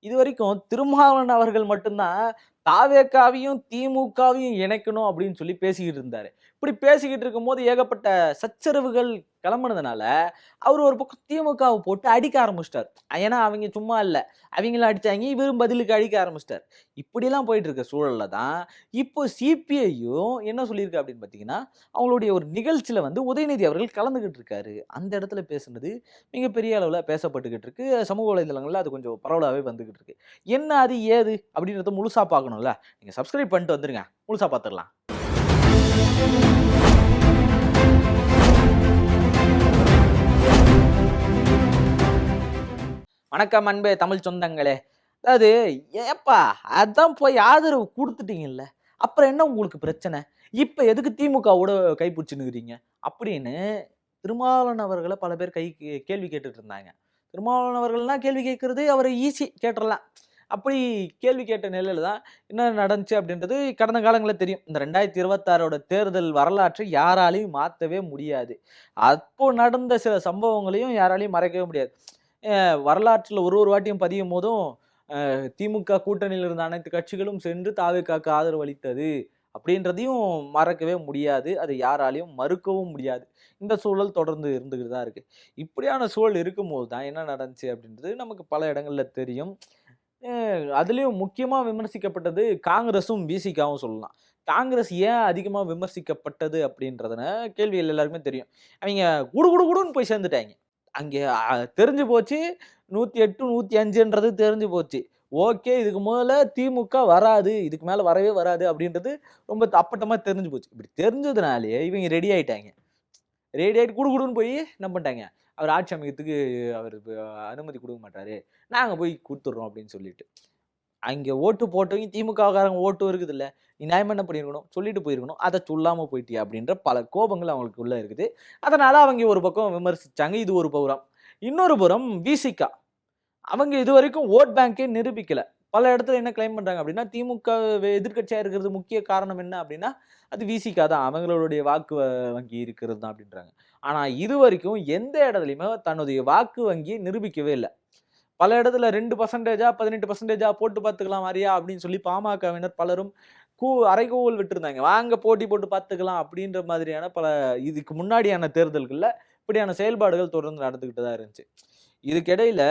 இதுவரைக்கும் திருமாவளவன் அவர்கள் மட்டும்தான் தாவேகாவையும், திமுகவையும் இணைக்கணும் அப்படின்னு சொல்லி பேசிக்கிட்டு இருந்தாரு. இப்படி பேசிக்கிட்டு இருக்கும்போது ஏகப்பட்ட சச்சரவுகள் கிளம்புனதுனால, அவரு ஒரு பக்கம் திமுகவ போட்டு அடிக்க ஆரம்பிச்சுட்டாரு. ஏன்னா அவைங்க சும்மா இல்ல. அவைங்களும் அடிச்சாங்க, இவரும் பதிலுக்கு அடிக்க ஆரம்பிச்சுட்டாரு. இப்படிலாம் போயிட்டு இருக்க சூழல்ல தான், இப்போ சிபிஐயும் என்ன சொல்லியிருக்கு அப்படின்னு பார்த்தீங்கன்னா, அவங்களுடைய ஒரு நிகழ்ச்சியில வந்து உதயநிதி அவர்கள் கலந்துகிட்டு இருக்காரு. அந்த இடத்துல பேசுனது மிகப்பெரிய அளவுல பேசப்பட்டுக்கிட்டு இருக்கு. சமூக வலைதளங்கள்ல அது கொஞ்சம் பரவலாவே வந்துகிட்டு இருக்கு. என்ன அது ஏது அப்படின்றத முழுசா பார்க்கணும்ல. நீங்க சப்ஸ்கிரைப் பண்ணிட்டு வந்துருங்க. முழுசா பார்த்துடலாம். வணக்கம் அன்பே தமிழ் சொந்தங்களே. அதாவது ஏப்பா அதான் போய் ஆதரவு குடுத்துட்டீங்கல்ல. அப்புறம் என்ன உங்களுக்கு பிரச்சனை? இப்ப எதுக்கு திமுகவோட கை புடிச்சுன்னுக்கிறீங்க? அப்படின்னு திருமாவளவன் அவர்கள பல பேர் கேள்வி கேட்டுட்டு இருந்தாங்க. திருமாவளவன் அவர்கள்னா கேள்வி கேட்கிறது அவரு ஈஸி கேட்டுறலாம். அப்படி கேள்வி கேட்ட நிலையில தான் என்ன நடந்துச்சு அப்படின்றது கடந்த காலங்கள்ல தெரியும். இந்த 2026ஓட தேர்தல் வரலாற்றை யாராலயும் மாத்தவே முடியாது. அப்போ நடந்த சில சம்பவங்களையும் யாராலயும் மறைக்கவே முடியாது. வரலாற்றில ஒரு ஒரு வாட்டியும் பதியும்போதும், திமுக கூட்டணியில் இருந்த அனைத்து கட்சிகளும் சென்று தாவேகாக்கு ஆதரவு அளித்தது. அப்படின்றதையும் மறக்கவே முடியாது. அதை யாராலயும் மறுக்கவும் முடியாது. இந்த சூழல் தொடர்ந்து இருந்துகிட்டு தான் இருக்கு. இப்படியான சூழல் இருக்கும்போது தான் என்ன நடந்துச்சு அப்படின்றது நமக்கு பல இடங்கள்ல தெரியும். அதிலயும் முக்கியமா விமர்சிக்கப்பட்டது காங்கிரஸும், விசிகாவும் சொல்லலாம். காங்கிரஸ் ஏன் அதிகமா விமர்சிக்கப்பட்டது அப்படின்றதுன கேள்விகள் எல்லாருக்குமே தெரியும். அவைங்க குடு குடு குடுன்னு போய் சேர்ந்துட்டாய்ங்க. அங்கே தெரிஞ்சு போச்சு. 108, 105ன்றது தெரிஞ்சு போச்சு. ஓகே. இதுக்கு முதல்ல திமுக வராது. இதுக்கு மேல வரவே வராது அப்படின்றது ரொம்ப அப்பட்டமா தெரிஞ்சு போச்சு. இப்படி தெரிஞ்சதுனாலயே இவங்க ரெடி ஆயிட்டாய்ங்க. ரெடி ஆயிட்டு குடுகுடுன்னு போய் என்ன பண்ணிட்டாங்க, அவர் ஆட்சி அமைக்கிறதுக்கு அவரு அனுமதி குடுக்க மாட்டாரு. நாங்க போய் குடுத்துடுறோம் அப்படின்னு சொல்லிட்டு. அங்க ஓட்டு போட்டவங்க திமுககாரங்க ஓட்டும் இருக்குதுல்ல. நீ நியாயமா என்ன பண்ணியிருக்கணும்? சொல்லிட்டு போயிருக்கணும். அத சொல்லாம போயிட்டியே அப்படின்ற பல கோபங்கள் அவங்களுக்குள்ள இருக்குது. அதனால அவங்க ஒரு பக்கம் விமர்சிச்சாங்க. இது ஒரு புறம். இன்னொரு புறம் விசிக. அவங்க இதுவரைக்கும் வோட் பேங்கே நிரூபிக்கல. பல இடத்துல என்ன கிளைம் பண்றாங்க அப்படின்னா, திமுக எதிர்க்கட்சியா இருக்கிறது முக்கிய காரணம் என்ன அப்படின்னா, அது விசிக தான். அவங்களுடைய வாக்கு வங்கி இருக்கிறது தான் அப்படின்றாங்க. ஆனா இதுவரைக்கும் எந்த இடத்துலயுமே தன்னுடைய வாக்கு வங்கியை நிரூபிக்கவே இல்ல. பல இடத்துல 2% 18% போட்டு பார்த்துக்கலாம் வாரியா அப்படின்னு சொல்லி பாமகவினர் பலரும் அறைகூவல் விட்டிருந்தாங்க. வாங்க போட்டி போட்டு பார்த்துக்கலாம் அப்படின்ற மாதிரியான பல இதுக்கு முன்னாடியான தேர்தல்கள்ல இப்படியான செயல்பாடுகள் தொடர்ந்து நடந்துகிட்டு தான் இருந்துச்சு. இதுக்கிடையில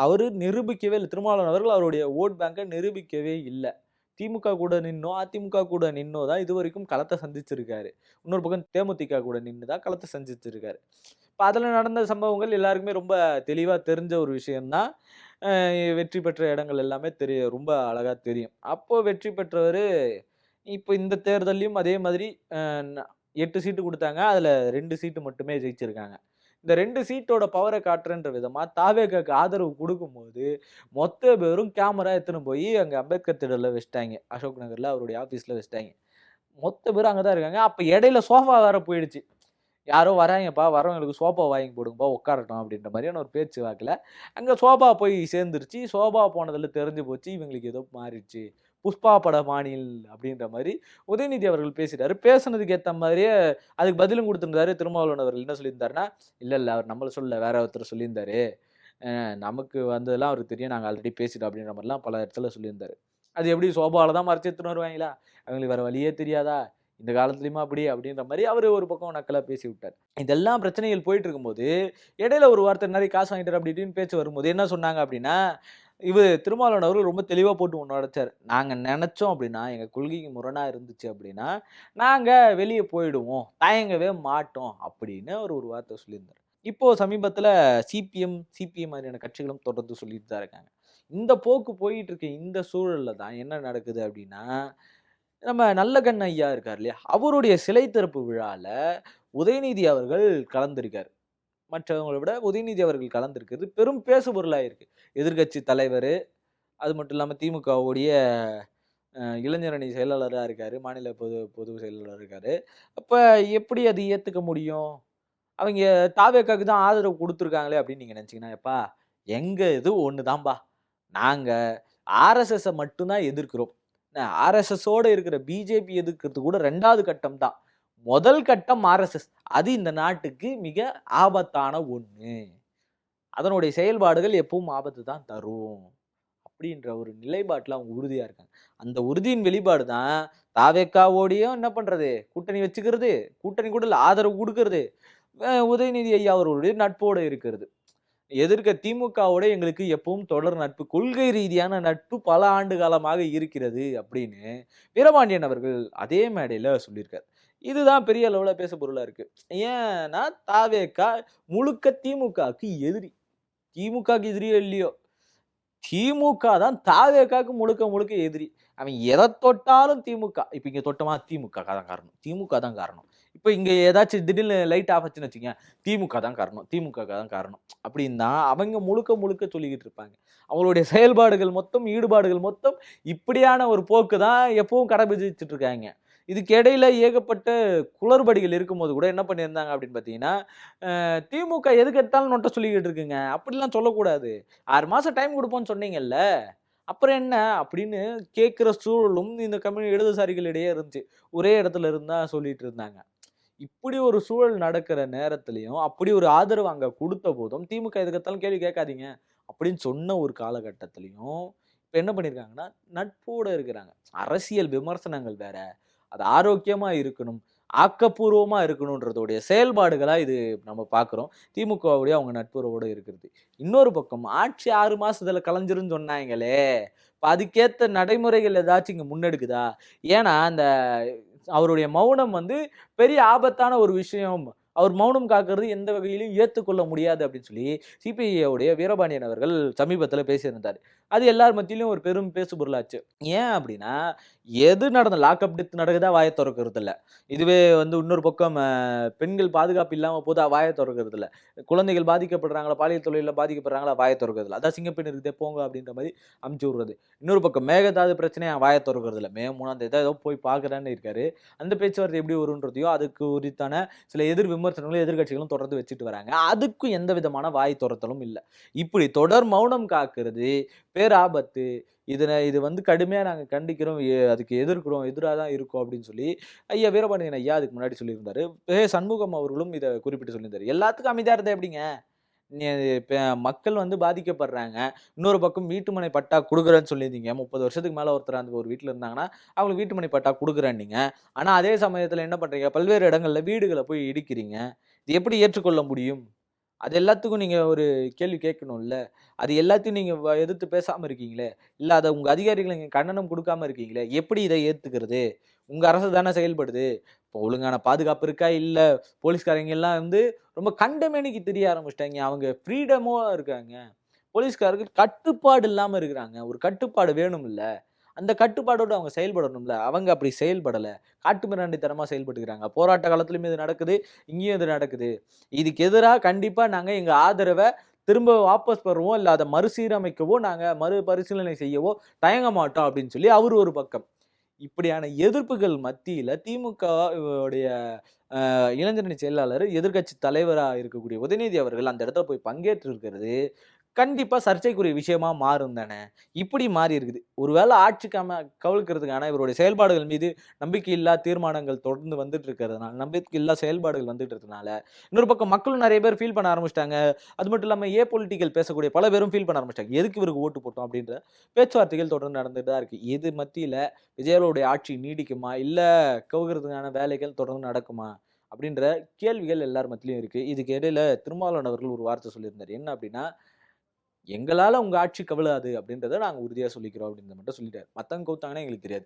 அவரு நிரூபிக்கவே இல்ல. திருமாவளவன் அவர்கள் அவருடைய வோட் பேங்க நிரூபிக்கவே இல்ல. திமுக கூட நின்னோ, அதிமுக கூட நின்னோ தான் இதுவரைக்கும் களத்த சந்திச்சிருக்காரு. இன்னொரு பக்கம் தேமுதிக கூட நின்னு தான் களத்த சந்திச்சிருக்காரு. இப்ப அதுல நடந்த சம்பவங்கள் எல்லாருக்குமே ரொம்ப தெளிவா தெரிஞ்ச ஒரு விஷயம் தான். வெற்றி பெற்ற இடங்கள் எல்லாமே ரொம்ப அழகா தெரியும். அப்போ வெற்றி பெற்றவரு இப்ப இந்த தேர்தல்லயும் அதே மாதிரி அ ந 8 சீட்டு குடுத்தாங்க. அதுல 2 சீட்டு மட்டுமே ஜெயிச்சிருக்காங்க. இந்த 2 சீட்டோட பவர காட்டுறேன்ற விதமா தாவேகாக்கு ஆதரவு குடுக்கும்போது, மொத்த பேரும் கேமரா எடுத்துன்னு போயி அங்க அம்பேத்கர் திடல்ல வச்சுட்டாய்ங்க. அசோக் நகர்ல அவருடைய ஆபீஸ்ல வச்சுட்டாய்ங்க. மொத்த பேரும் அங்க தான் இருக்காங்க. அப்ப இடையில சோஃபா வேற போயிடுச்சு. யாரோ வராய்ங்கப்பா, வரவங்களுக்கு சோஃபா வாங்கி போடுங்கப்பா, உட்காரட்டும் அப்படின்ற மாரியான ஒரு பேச்சு வாக்குல, அங்க சோபா போய் சேர்ந்துருச்சு. சோபா போனதுல தெரிஞ்சு போச்சு, இவங்களுக்கு ஏதோ மாறிடுச்சு. புஷ்பா பட பாணியில் அப்படின்ற மாரி உதயநிதி அவர்கள் பேசிட்டாரு. பேசுனதுக்கு ஏத்த மாதிரியே அதுக்கு பதிலும் குடுத்திருந்தாரு. திருமாவளவன் அவர்கள் என்ன சொல்லியிருந்தாருன்னா, இல்ல, இல்ல அவர் நம்மள சொல்லல, வேற ஒருத்தர் சொல்லியிருந்தாரு. நமக்கு வந்ததெல்லாம் அவருக்கு தெரியும். நாங்க ஆல்ரெடி பேசிட்டோம் அப்படின்ற மாரிலாம் பல இடத்துல சொல்லியிருந்தாரு. அது எப்படி சோபால தான் மறைச்சு எடுத்துன்னு வருவாய்ங்களா? அவங்களுக்கு வேற வழியே தெரியாதா? இந்த காலத்துலயுமா அப்படி? அப்படின்ற மாரி அவரு ஒரு பக்கம் நக்கலா பேசி விட்டாரு. இதெல்லாம் பிரச்சனைகள் போயிட்டு இருக்கும்போது, இடையில ஒரு வார்த்தை நெறைய காசு வாங்கிட்டாரு அப்படி இப்படின்னு பேச்சு வரும்போது என்ன சொன்னாங்க அப்படின்னா, திருமாவளவன் அவர்கள் ரொம்ப தெளிவா போட்டு ஒண்ணு உடைச்சாரு. நாங்க நெனச்சோம் அப்படின்னா, எங்க கொள்கைக்கு முரணா இருந்துச்சு அப்படின்னா, நாங்க வெளிய போயிடுவோம். தயங்கவே மாட்டோம் அப்படின்னு அவரு ஒரு வார்த்தை சொல்லியிருந்தாரு. இப்போ சமீபத்தில சிபிஎம் மாதிரியான கட்சிகளும் தொடர்ந்து சொல்லிட்டு தான் இருக்காங்க. இந்த போக்கு போயிட்டு இருக்க இந்த சூழல்ல தான் என்ன நடக்குது அப்படின்னா, நம்ம நல்லகண்ணு ஐயா இருக்கார் இல்லையா? அவருடைய சிலை திறப்பு விழால உதயநிதி அவர்கள் கலந்திருக்காரு. மற்றவங்கள விட உதயநிதி அவர்கள் கலந்திருக்கிறது பெரும் பேசுபொருளா இருக்கு. எதிர்க்கட்சி தலைவரு, அது மட்டும் இல்லாம திமுகவுடைய இளைஞரணி செயலாளரா இருக்காரு. மாநில பொது செயலாளரா இருக்காரு. அப்ப எப்படி அது ஏத்துக்க முடியும்? அவைங்க தாவேக்காக்கு தான் ஆதரவு குடுத்துருக்காங்களே அப்படின்னு நீங்க நினைச்சீங்கன்னா, எப்பா எங்க இது ஒண்ணு தான்பா. நாங்க ஆர்எஸ்எஸ்ஸ மட்டும் தான் எதிர்க்கிறோம். ஆர்எஸ்எஸோட இருக்கிற பிஜேபி எதிர்க்கிறது கூட 2வது கட்டம் தான். முதல் கட்டம் ஆர்எஸ்எஸ். அது இந்த நாட்டுக்கு மிக ஆபத்தான ஒண்ணு. அதனுடைய செயல்பாடுகள் எப்பவும் ஆபத்து தான் தரும். அப்படின்ற ஒரு நிலைப்பாட்டுல அவங்க உறுதியா இருக்காங்க. அந்த உறுதியின் வெளிப்பாடு தான் தாவேக்காவோடையும் என்ன பண்றது? கூட்டணி வச்சுக்கிறது, கூட்டணி கூட இல்ல ஆதரவு குடுக்கறது, உதயநிதி ஐயா அவர்களுடைய நட்போட இருக்கிறது. எதிர்க்க திமுகவோட எங்களுக்கு எப்பவும் தொடர் நட்பு, கொள்கை ரீதியான நட்பு பல ஆண்டு காலமாக இருக்கிறது அப்படின்னு வீரபாண்டியன் அவர்கள் அதே மேடையில சொல்லியிருக்காரு. இதுதான் பெரிய அளவுல பேச பொருளா இருக்கு. ஏன்னா தாவேகா முழுக்க திமுகவுக்கு எதிரி. திமுகவுக்கு எதிரியோ இல்லையோ, திமுக தான் தாவேகாவுக்கு முழுக்க முழுக்க எதிரி. அவன் எத தொட்டாலும் திமுக. இப்ப இங்க தொட்டோமா திமுக தான் காரணம். திமுக தான் காரணம். இப்ப இங்க ஏதாச்சும் திடீர்னு லைட் ஆஃப் ஆச்சுன்னு வச்சுக்கங்க, திமுக தான் காரணம். திமுக தான் காரணம். அப்படின்னு தான் அவங்க முழுக்க முழுக்க சொல்லிக்கிட்டு இருப்பாங்க. அவங்களுடைய செயல்பாடுகள் மொத்தம், ஈடுபாடுகள் மொத்தம் இப்படியான ஒரு போக்கு தான் எப்பவும் கடைபிடிச்சுட்டு இருக்காங்க. இதுக்கு இடையில ஏகப்பட்ட குளறுபடிகள் இருக்கும்போது கூட என்ன பண்ணியிருந்தாங்க அப்படின்னு பார்த்தீங்கன்னா, திமுக எதுக்கு எடுத்தாலும் நொட்ட சொல்லிக்கிட்டு இருக்குங்க. அப்படிலாம் சொல்லக்கூடாது. 6 மாசம் டைம் குடுப்போம்ன்னு சொன்னீங்கல்ல. அப்புறம் என்ன? அப்படின்னு கேட்கிற சூழலும் இந்த இடதுசாரிகளிடையே இருந்துச்சு. ஒரே இடத்துல இருந்தா சொல்லிட்டு இருந்தாங்க. இப்படி ஒரு சூழல் நடக்கிற நேரத்திலயும், அப்படி ஒரு ஆதரவு அங்க குடுத்த போதும், திமுக எதுக்கு எடுத்தாலும் கேள்வி கேட்காதீங்க. அப்படின்னு சொன்ன ஒரு காலகட்டத்திலயும், இப்ப என்ன பண்ணியிருக்காங்கன்னா, நட்போட இருக்கிறாங்க. அரசியல் விமர்சனங்கள் வேற. அது ஆரோக்கியமா இருக்கணும். ஆக்கப்பூர்வமா இருக்கணுன்றதோடைய செயல்பாடுகளா இது நம்ம பார்க்கிறோம். திமுகவுடைய அவங்க நட்புறவோட இருக்கிறது. இன்னொரு பக்கம் ஆட்சி 6 மாசத்துல கலைஞ்சிரும்னு சொன்னாங்களே! இப்ப அதுக்கேத்த நடைமுறைகள் ஏதாச்சும் இங்க முன்னெடுக்குதா? ஏன்னா, அந்த அவருடைய மௌனம் வந்து பெரிய ஆபத்தான ஒரு விஷயம். அவர் மௌனம் காக்கிறது எந்த வகையிலும் ஏத்துக்கொள்ள முடியாது அப்படின்னு சொல்லி, சிபிஐ உடைய வீரபாண்டியன் அவர்கள் சமீபத்தில பேசியிருந்தாரு. அது எல்லார் மத்தியிலும் ஒரு பெரும் பேசுபொருளாச்சு. ஏன் அப்படின்னா, எது லாக்அப் டெத் நடக்குதா வாய தொறக்கறதில்ல. இதுவே வந்து இன்னொரு பக்கம் பெண்கள் பாதுகாப்பு இல்லாம போதா வாய தொறக்கறதில்ல. குழந்தைகள் பாதிக்கப்படுறாங்களா, பாலியல் தொல்லையில பாதிக்கப்படுறாங்களா வாய தொறக்கறதில்ல. அதான் சிங்கப்பெண் இருக்குதே போங்க அப்படின்ற மாரி அனுப்பிச்சு விடுறது. இன்னொரு பக்கம் மேகதாது பிரச்சனைய வாய தொறக்கறதில்ல. மே 3ஆம் தேதி தான் ஏதோ போய் பார்க்குறேன்னு இருக்காரு. அந்த பேச்சுவார்த்தை எப்படி வரும்ன்றதையும், அதுக்கு உரித்தான சில எதிர் விமர்சனங்களும் எதிர்க்கட்சிகளும் தொடர்ந்து வச்சுட்டு வராங்க. அதுக்கும் எந்த விதமான வாய் தொறத்தலும் இல்ல. இப்படி தொடர் மௌனம் காக்கிறது பேராபத்து. இது வந்து கடுமையா நாங்க கண்டிக்கிறோம். அதுக்கு எதிர்க்கிறோம். எதிரா தான் இருக்கோம் அப்படின்னு சொல்லி ஐயா வீரபாண்டியன் ஐயா அதுக்கு முன்னாடி சொல்லியிருந்தாரு. சண்முகம் அவர்களும் இத குறிப்பிட்டு சொல்லியிருந்தாரு. எல்லாத்துக்கும் அமைதியா இருந்தா எப்படிங்க? நீ இப்ப மக்கள் வந்து பாதிக்கப்படுறாங்க. இன்னொரு பக்கம் வீட்டுமனை பட்டா குடுக்குறேன்னு சொல்லியிருந்தீங்க. 30 வருஷத்துக்கு மேல ஒருத்தர் அந்த ஒரு வீட்ல இருந்தாங்கன்னா, அவங்களுக்கு வீட்டுமனை பட்டா குடுக்குறேன்னீங்க. ஆனா அதே சமயத்துல என்ன பண்றீங்க? பல்வேறு இடங்கள்ல வீடுகள போய் இடிக்கிறீங்க. இது எப்படி ஏற்றுக்கொள்ள முடியும்? அது எல்லாத்துக்கும் நீங்க ஒரு கேள்வி கேட்கணும்ல. அது எல்லாத்தையும் நீங்க எதிர்த்து பேசாம இருக்கீங்களே! இல்ல அத உங்க அதிகாரிகள் நீங்க கண்டனம் குடுக்காம இருக்கீங்களே! எப்படி இத ஏத்துக்கிறது? உங்க அரசு தானே செயல்படுது. இப்போ ஒழுங்கான பாதுகாப்பு இருக்கா? இல்ல போலீஸ்காரங்க எல்லாம் வந்து ரொம்ப கண்டமேனிக்கு திரிய ஆரம்பிச்சுட்டாய்ங்க. அவங்க ஃப்ரீடமா இருக்காங்க. போலீஸ்காரர்கள் கட்டுப்பாடு இல்லாம இருக்கிறாங்க. ஒரு கட்டுப்பாடு வேணும்ல. அந்த கட்டுப்பாடோட அவங்க செயல்படணும்ல. அவங்க அப்படி செயல்படல. காட்டுமிராண்டித்தனமா செயல்பட்டுக்கிறாங்க. போராட்ட காலத்திலும் இது நடக்குது. இங்கேயும் இது நடக்குது. இதுக்கு எதிரா கண்டிப்பா நாங்க எங்க ஆதரவ திரும்ப வாபஸ் பெறுவோம். இல்ல அத மறுசீரமைக்கவோ, நாங்க மறுபரிசீலனை செய்யவோ தயங்க மாட்டோம் அப்படின்னு சொல்லி அவரு ஒரு பக்கம். இப்படியான எதிர்ப்புகள் மத்தியில திமுக உடைய இளைஞரணி செயலாளர், எதிர்க்கட்சி தலைவரா இருக்கக்கூடிய உதயநிதி அவர்கள் அந்த இடத்துல போய் பங்கேற்று இருக்கிறது, கண்டிப்பா சர்ச்சைக்குரிய விஷயமா மாறும் தானே! இப்படி மாறி இருக்குது. ஒருவேள ஆட்சி கவிழ்க்கிறதுக்கான இவருடைய செயல்பாடுகள் மீது நம்பிக்கையில்லா தீர்மானங்கள் தொடர்ந்து வந்துட்டு இருக்கிறதுனால, நம்பிக்கையில்லா செயல்பாடுகள் வந்துட்டு இருக்கிறதுனால, இன்னொரு பக்கம் மக்களும் நெறைய பேர் ஃபீல் பண்ண ஆரம்பிச்சுட்டாங்க. அது மட்டும் இல்லாம பொலிட்டிக்கல் பேசக்கூடிய பல பேரும் ஃபீல் பண்ண ஆரம்பிச்சுட்டாங்க. எதுக்கு இவருக்கு ஓட்டு போட்டோம் அப்படின்ற பேச்சுவார்த்தைகள் தொடர்ந்து நடந்துட்டு தான் இருக்கு. இது மத்தியில விஜயாவுடைய ஆட்சி நீடிக்குமா? இல்ல கவுகிறதுக்கான வேலைகள் தொடர்ந்து நடக்குமா? அப்படின்ற கேள்விகள் எல்லார் மத்தியிலயும் இருக்கு. இதுக்கு இடையில திருமாவளவன் அவர்கள் ஒரு வார்த்தை சொல்லியிருந்தாரு. என்ன அப்படின்னா, "எங்களால உங்க ஆட்சி கவிழாது அப்படின்றத நாங்க உறுதியா சொல்லிக்கிறோம்." அப்படின்றத மட்டும் சொல்லிட்டாரு. மத்தவங்க கவுத்தாங்கன்னா எங்களுக்கு தெரியாது.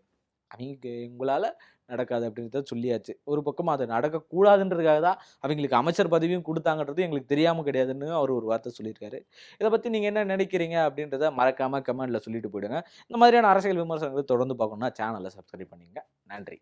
அவிங்க உங்களால நடக்காது அப்படின்றத சொல்லியாச்சு. ஒரு பக்கம் அது நடக்கக்கூடாதுன்றதுக்காக தான் அவிங்களுக்கு அமைச்சர் பதவியும் குடுத்தாங்கன்றது எங்களுக்கு தெரியாம கிடையாதுன்னு அவரு ஒரு வார்த்தை சொல்லியிருக்காரு. இத பத்தி நீங்க என்ன நினைக்கிறீங்க அப்படின்றத மறக்காம கமெண்ட்ல சொல்லிட்டு போயிடுங்க. இந்த மாதிரியான அரசியல் விமர்சனங்கள தொடர்ந்து பார்க்கணும்னா சேனல சப்ஸ்கிரைப் பண்ணிக்கங்க. நன்றி.